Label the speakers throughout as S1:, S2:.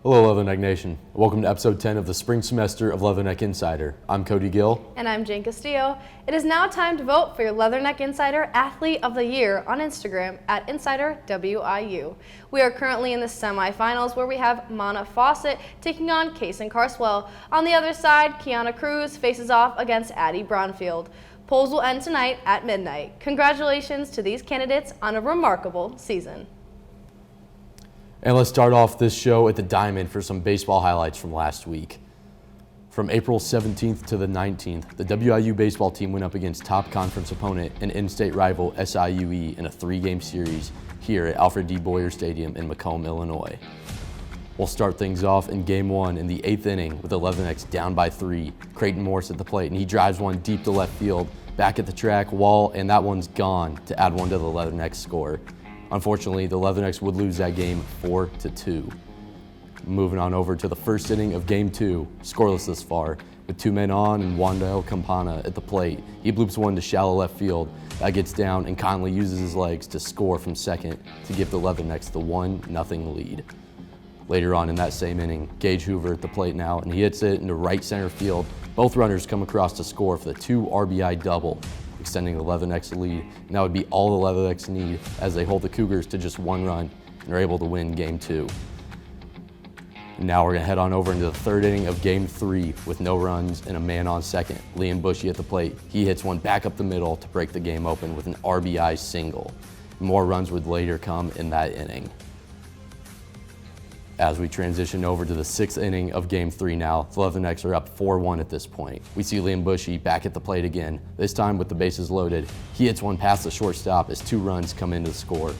S1: Hello, Leatherneck Nation. Welcome to episode 10 of the spring semester of Leatherneck Insider. I'm Cody Gill.
S2: And I'm Jane Castillo. It is now time to vote for your Leatherneck Insider Athlete of the Year on Instagram at InsiderWIU. We are currently in the semifinals where we have Mana Fawcett taking on Kaysen Carswell. On the other side, Kiana Cruz faces off against Addie Braunfield. Polls will end tonight at midnight. Congratulations to these candidates on a remarkable season.
S1: And let's start off this show at the Diamond for some baseball highlights from last week. From April 17th to the 19th, the WIU baseball team went up against top conference opponent and in-state rival SIUE in a 3-game series here at Alfred D. Boyer Stadium in Macomb, Illinois. We'll start things off in Game 1 in the 8th inning with the Leathernecks down by 3. Creighton Morse at the plate, and he drives one deep to left field, back at the track wall, and that one's gone to add one to the Leathernecks score. Unfortunately, the Leathernecks would lose that game 4-2. Moving on over to the first inning of Game 2, scoreless this far, with 2 men on and Wandale Campana at the plate. He bloops one to shallow left field. That gets down, and Conley uses his legs to score from second to give the Leathernecks the 1-0 lead. Later on in that same inning, Gage Hoover at the plate now, and he hits it into right center field. Both runners come across to score for the 2 RBI double, extending the Leathernecks lead, and that would be all the Leathernecks need as they hold the Cougars to just 1 run and are able to win Game 2. And now we're going to head on over into the 3rd inning of Game 3 with no runs and a man on second. Liam Bushy at the plate. He hits one back up the middle to break the game open with an RBI single. More runs would later come in that inning. As we transition over to the 6th inning of Game 3 now, the Leathernecks are up 4-1 at this point. We see Liam Bushy back at the plate again, this time with the bases loaded. He hits one past the shortstop as 2 runs come into the score,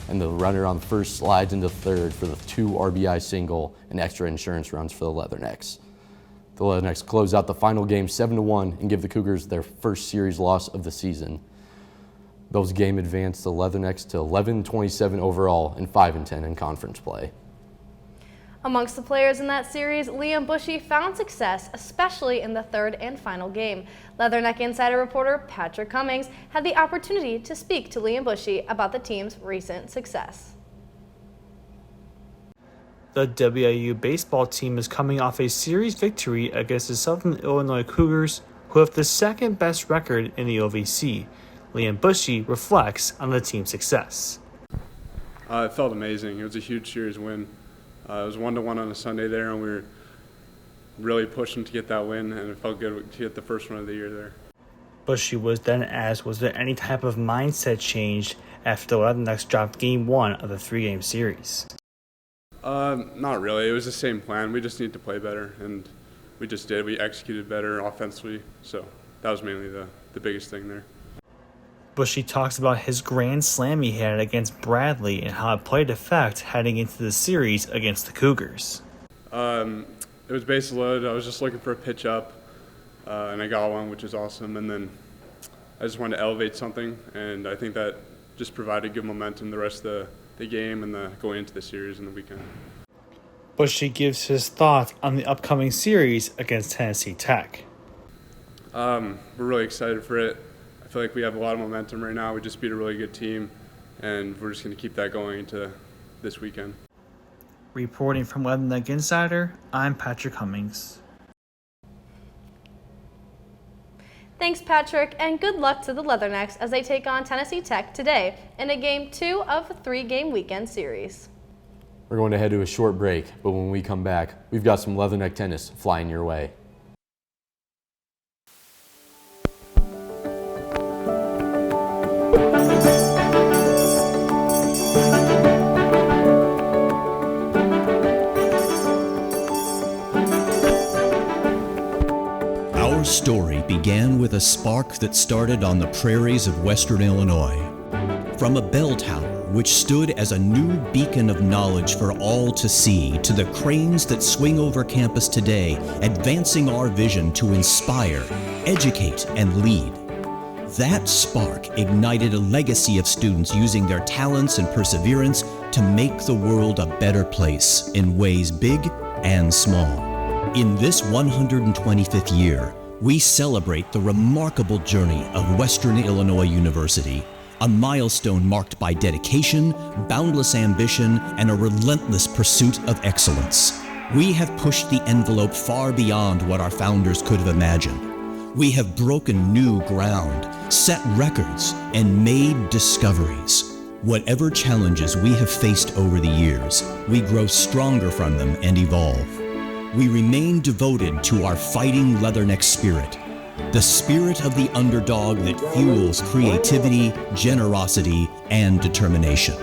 S1: and the runner on first slides into third for the 2 RBI single and extra insurance runs for the Leathernecks. The Leathernecks close out the final game 7-1 and give the Cougars their first series loss of the season. Those game advanced the Leathernecks to 11-27 overall and 5-10 in conference play.
S2: Amongst the players in that series, Liam Bushy found success, especially in the 3rd and final game. Leatherneck Insider reporter Patrick Cummings had the opportunity to speak to Liam Bushy about the team's recent success.
S3: The WIU baseball team is coming off a series victory against the Southern Illinois Cougars, who have the 2nd best record in the OVC. Liam Bushy reflects on the team's success.
S4: It felt amazing. It was a huge series win. It was 1-1 on a Sunday there, and we were really pushing to get that win, and it felt good to get the first one of the year there.
S3: Bushy was then asked, was there any type of mindset change after the Leathernecks dropped Game 1 of the 3-game series?
S4: Not really. It was the same plan. We just need to play better, and we just did. We executed better offensively, so that was mainly the biggest thing there.
S3: Bushy talks about his grand slam he had against Bradley and how it played effect heading into the series against the Cougars.
S4: It was base loaded. I was just looking for a pitch up, and I got one, which is awesome. And then I just wanted to elevate something, and I think that just provided good momentum the rest of the game and going into the series in the weekend.
S3: Bushy gives his thoughts on the upcoming series against Tennessee Tech.
S4: We're really excited for it. I feel like we have a lot of momentum right now. We just beat a really good team, and we're just going to keep that going into this weekend.
S3: Reporting from Leatherneck Insider, I'm Patrick Cummings.
S2: Thanks, Patrick, and good luck to the Leathernecks as they take on Tennessee Tech today in a Game 2 of a 3-game weekend series.
S1: We're going to head to a short break, but when we come back, we've got some Leatherneck tennis flying your way.
S5: Our story began with a spark that started on the prairies of Western Illinois. From a bell tower which stood as a new beacon of knowledge for all to see, to the cranes that swing over campus today, advancing our vision to inspire, educate, and lead. That spark ignited a legacy of students using their talents and perseverance to make the world a better place in ways big and small. In this 125th year, we celebrate the remarkable journey of Western Illinois University, a milestone marked by dedication, boundless ambition, and a relentless pursuit of excellence. We have pushed the envelope far beyond what our founders could have imagined. We have broken new ground, set records, and made discoveries. Whatever challenges we have faced over the years, we grow stronger from them and evolve. We remain devoted to our fighting Leatherneck spirit, the spirit of the underdog that fuels creativity, generosity, and determination.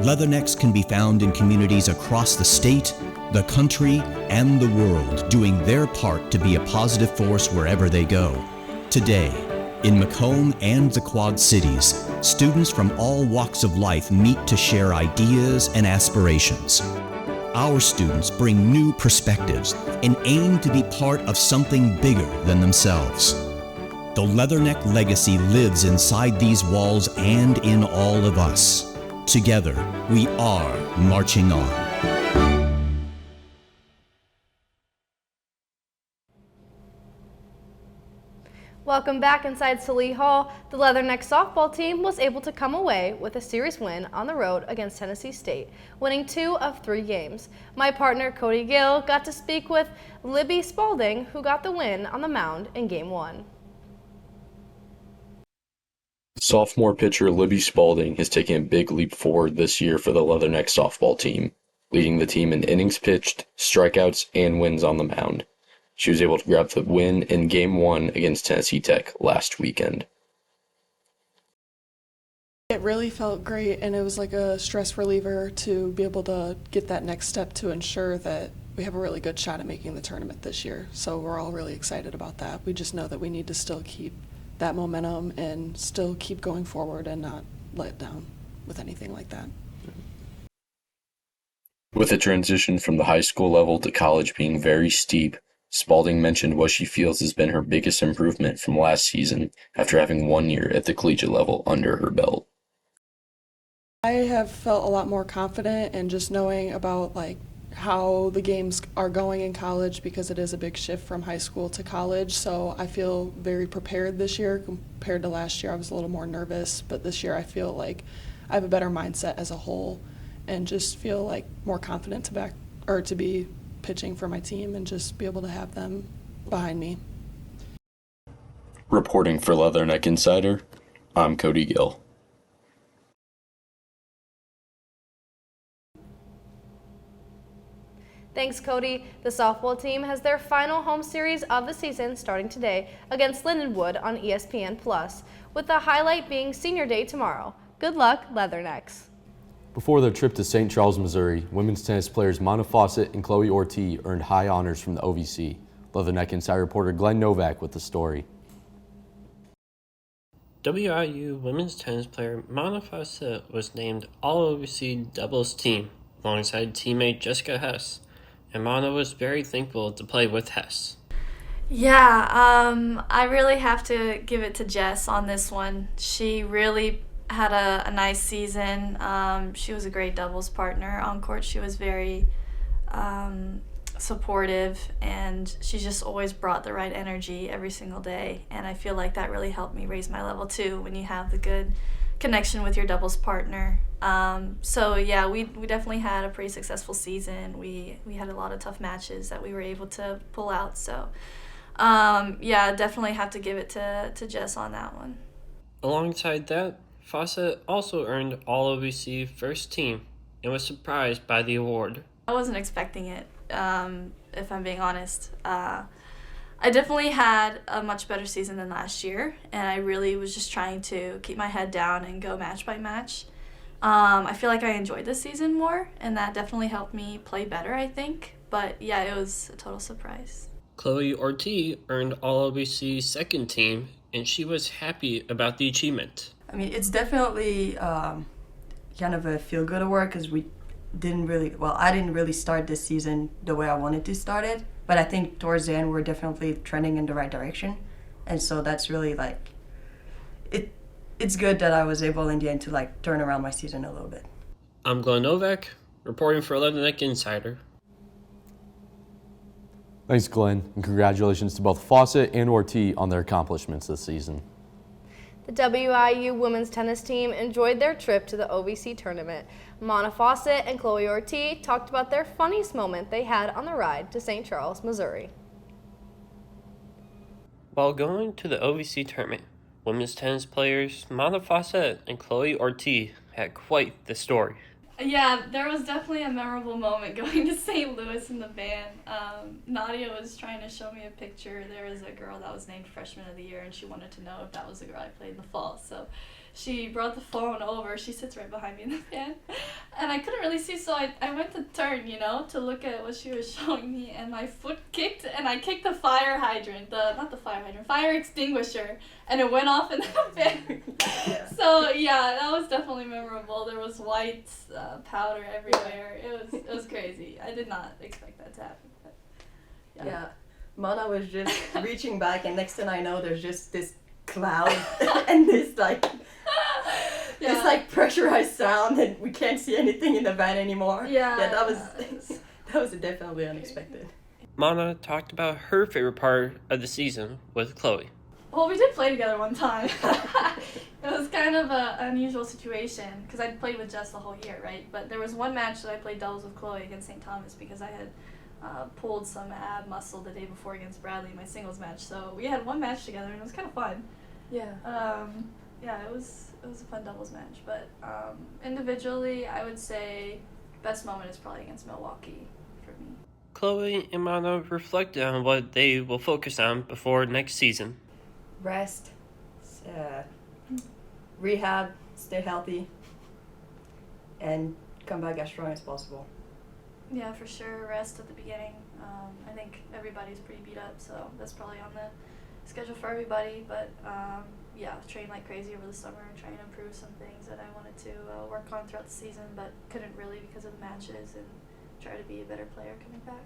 S5: Leathernecks can be found in communities across the state, the country, and the world, doing their part to be a positive force wherever they go. Today, in Macomb and the Quad Cities, students from all walks of life meet to share ideas and aspirations. Our students bring new perspectives and aim to be part of something bigger than themselves. The Leatherneck legacy lives inside these walls and in all of us. Together, we are marching on.
S2: Welcome back inside Salee Hall. The Leatherneck softball team was able to come away with a series win on the road against Tennessee State, winning 2 of 3 games. My partner Cody Gill got to speak with Libby Spalding, who got the win on the mound in Game 1.
S1: Sophomore pitcher Libby Spalding has taken a big leap forward this year for the Leatherneck softball team, leading the team in innings pitched, strikeouts, and wins on the mound. She was able to grab the win in Game 1 against Tennessee Tech last weekend.
S6: It really felt great, and it was like a stress reliever to be able to get that next step to ensure that we have a really good shot at making the tournament this year. So we're all really excited about that. We just know that we need to still keep that momentum and still keep going forward and not let down with anything like that.
S1: With the transition from the high school level to college being very steep, Spalding mentioned what she feels has been her biggest improvement from last season after having 1 year at the collegiate level under her belt.
S6: I have felt a lot more confident and just knowing about like how the games are going in college because it is a big shift from high school to college. So I feel very prepared this year compared to last year. I was a little more nervous, but this year I feel like I have a better mindset as a whole and just feel like more confident to be pitching for my team and just be able to have them behind me.
S1: Reporting for Leatherneck Insider, I'm Cody Gill.
S2: Thanks, Cody. The softball team has their final home series of the season starting today against Lindenwood on ESPN+, with the highlight being Senior Day tomorrow. Good luck, Leathernecks.
S1: Before their trip to St. Charles, Missouri, women's tennis players Mana Fawcett and Chloe Ortiz earned high honors from the OVC. Leatherneck Insider reporter Glenn Novak with the story.
S7: WIU women's tennis player Mana Fawcett was named All-OVC doubles team alongside teammate Jessica Hess, and Mana was very thankful to play with Hess.
S8: Yeah, I really have to give it to Jess on this one. She really had a nice season. She was a great doubles partner on court. She was very supportive, and she just always brought the right energy every single day, and I feel like that really helped me raise my level too when you have the good connection with your doubles partner. So yeah, we definitely had a pretty successful season. We had a lot of tough matches that we were able to pull out, so yeah, definitely have to give it to Jess on that one.
S7: Alongside that, Fawcett also earned All-OVC first team and was surprised by the award.
S8: I wasn't expecting it, if I'm being honest. I definitely had a much better season than last year, and I really was just trying to keep my head down and go match by match. I feel like I enjoyed this season more, and that definitely helped me play better, I think. But yeah, it was a total surprise.
S7: Chloe Ortiz earned All-OVC second team, and she was happy about the achievement.
S9: I mean, it's definitely kind of a feel-good award because I didn't really start this season the way I wanted to start it, but I think towards the end we're definitely trending in the right direction, and so that's really like, it's good that I was able in the end to like turn around my season a little bit.
S7: I'm Glenn Novak, reporting for Leatherneck Insider.
S1: Thanks, Glenn, and congratulations to both Fawcett and Ortiz on their accomplishments this season.
S2: The WIU women's tennis team enjoyed their trip to the OVC tournament. Mana Fawcett and Chloe Ortiz talked about their funniest moment they had on the ride to St. Charles, Missouri.
S7: While going to the OVC tournament, women's tennis players Mana Fawcett and Chloe Ortiz had quite the story.
S8: Yeah, there was definitely a memorable moment going to St. Louis in the van. Nadia was trying to show me a picture. There was a girl that was named Freshman of the Year, and she wanted to know if that was the girl I played in the fall. So she brought the phone over. She sits right behind me in the van. And I couldn't really see, so I went to turn, to look at what she was showing me, and my foot kicked, and I kicked the fire hydrant, fire extinguisher, and it went off in the van. So, yeah, that was definitely memorable. There was white powder everywhere. It was crazy. I did not expect that to happen. But,
S9: Yeah. Mana was just reaching back, and next thing I know, there's just this cloud and this pressurized sound, and we can't see anything in the van anymore. That was definitely unexpected.
S7: Mana talked about her favorite part of the season with Chloe.
S8: Well, we did play together one time. It was kind of an unusual situation because I'd played with Jess the whole year, right? But there was one match that I played doubles with Chloe against St. Thomas because I had pulled some ab muscle the day before against Bradley in my singles match. So we had one match together, and it was kind of fun. It was a fun doubles match. But individually, I would say best moment is probably against Milwaukee for me.
S7: Chloe and Mana reflected on what they will focus on before next season.
S9: Rest, rehab, stay healthy, and come back as strong as possible.
S8: Yeah, for sure. Rest at the beginning. I think everybody's pretty beat up, so that's probably on the schedule for everybody. But train like crazy over the summer and try and improve some things that I wanted to work on throughout the season, but couldn't really because of the matches, and try to be a better player coming back.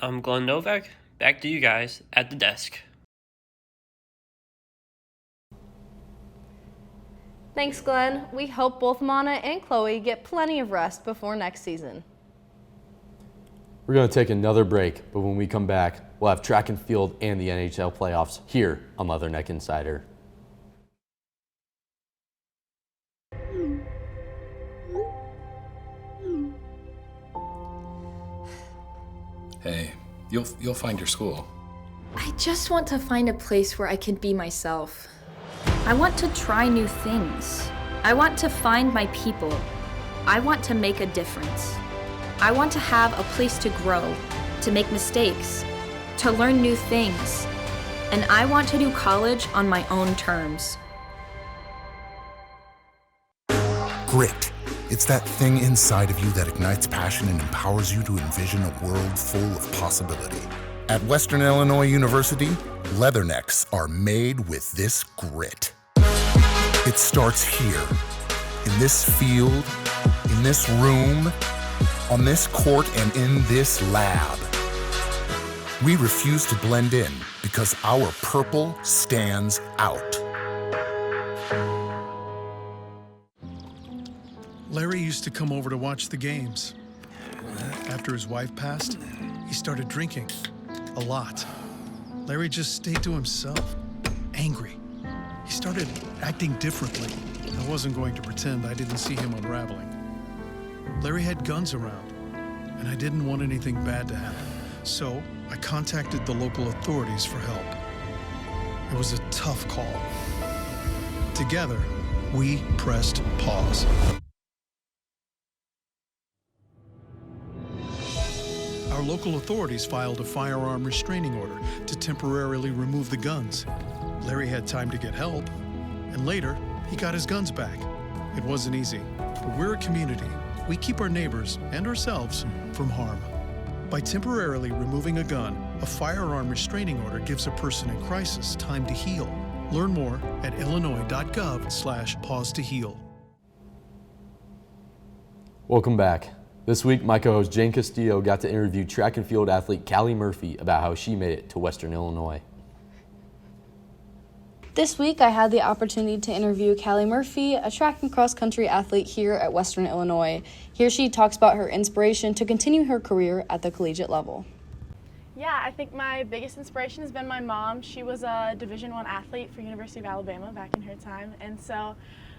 S7: I'm Glenn Novak. Back to you guys at the desk.
S2: Thanks, Glenn. We hope both Mana and Chloe get plenty of rest before next season.
S1: We're going to take another break, but when we come back, we'll have track and field and the NHL playoffs here on Leatherneck Insider.
S10: Hey, you'll find your school.
S11: I just want to find a place where I can be myself. I want to try new things. I want to find my people. I want to make a difference. I want to have a place to grow, to make mistakes, to learn new things. And I want to do college on my own terms.
S12: Grit. It's that thing inside of you that ignites passion and empowers you to envision a world full of possibility. At Western Illinois University, Leathernecks are made with this grit. It starts here, in this field, in this room, on this court, and in this lab. We refuse to blend in because our purple stands out.
S13: Larry used to come over to watch the games. After his wife passed, he started drinking a lot. Larry just stayed to himself, angry. He started acting differently. I wasn't going to pretend I didn't see him unraveling. Larry had guns around, and I didn't want anything bad to happen. So I contacted the local authorities for help. It was a tough call. Together, we pressed pause. Our local authorities filed a firearm restraining order to temporarily remove the guns. Larry had time to get help, and later, he got his guns back. It wasn't easy, but we're a community. We keep our neighbors and ourselves from harm. By temporarily removing a gun, a firearm restraining order gives a person in crisis time to heal. Learn more at illinois.gov/pause to heal.
S1: Welcome back. This week, my co-host Jane Castillo got to interview track and field athlete Callie Murphy about how she made it to Western Illinois.
S2: This week, I had the opportunity to interview Callie Murphy, a track and cross-country athlete here at Western Illinois. Here she talks about her inspiration to continue her career at the collegiate level.
S14: Yeah, I think my biggest inspiration has been my mom. She was a Division I athlete for University of Alabama back in her time, and so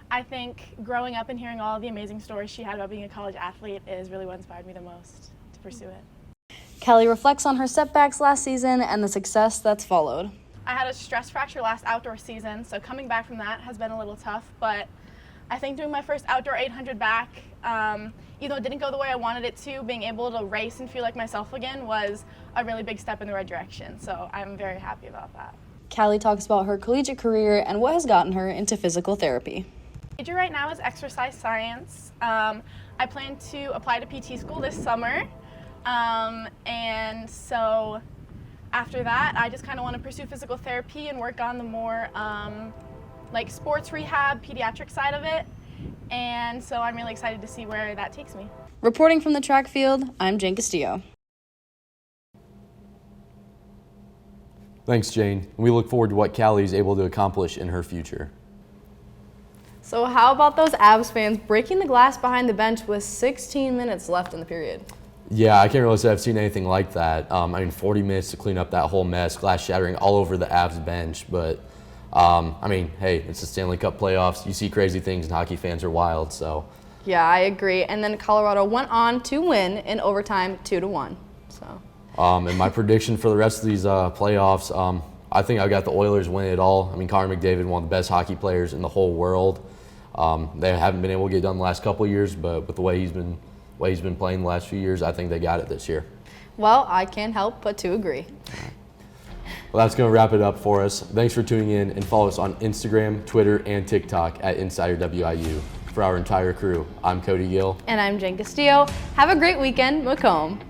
S14: I think growing up and hearing all the amazing stories she had about being a college athlete is really what inspired me the most to pursue it.
S2: Kelly reflects on her setbacks last season and the success that's followed.
S14: I had a stress fracture last outdoor season, so coming back from that has been a little tough, but I think doing my first outdoor 800 back, even though it didn't go the way I wanted it to, being able to race and feel like myself again was a really big step in the right direction, so I'm very happy about that.
S2: Callie talks about her collegiate career and what has gotten her into physical therapy.
S14: My major right now is exercise science. I plan to apply to PT school this summer, and so after that, I just kind of want to pursue physical therapy and work on the more like sports rehab, pediatric side of it, and so I'm really excited to see where that takes me.
S2: Reporting from the track field, I'm Jane Castillo.
S1: Thanks, Jane. We look forward to what Callie is able to accomplish in her future.
S2: So how about those Avs fans breaking the glass behind the bench with 16 minutes left in the period?
S1: Yeah, I can't really say I've seen anything like that. 40 minutes to clean up that whole mess, glass shattering all over the Avs bench. But, hey, it's the Stanley Cup playoffs. You see crazy things, and hockey fans are wild, so.
S2: Yeah, I agree. And then Colorado went on to win in overtime 2-1. So.
S1: And my prediction for the rest of these playoffs, I think I've got the Oilers winning it all. Connor McDavid, one of the best hockey players in the whole world. They haven't been able to get it done the last couple of years, but with the way he's been playing the last few years, I think they got it this year.
S2: Well, I can't help but to agree.
S1: Well, that's going to wrap it up for us. Thanks for tuning in, and follow us on Instagram, Twitter, and TikTok at InsiderWIU. For our entire crew, I'm Cody Gill.
S2: And I'm Jane Castillo. Have a great weekend, Macomb.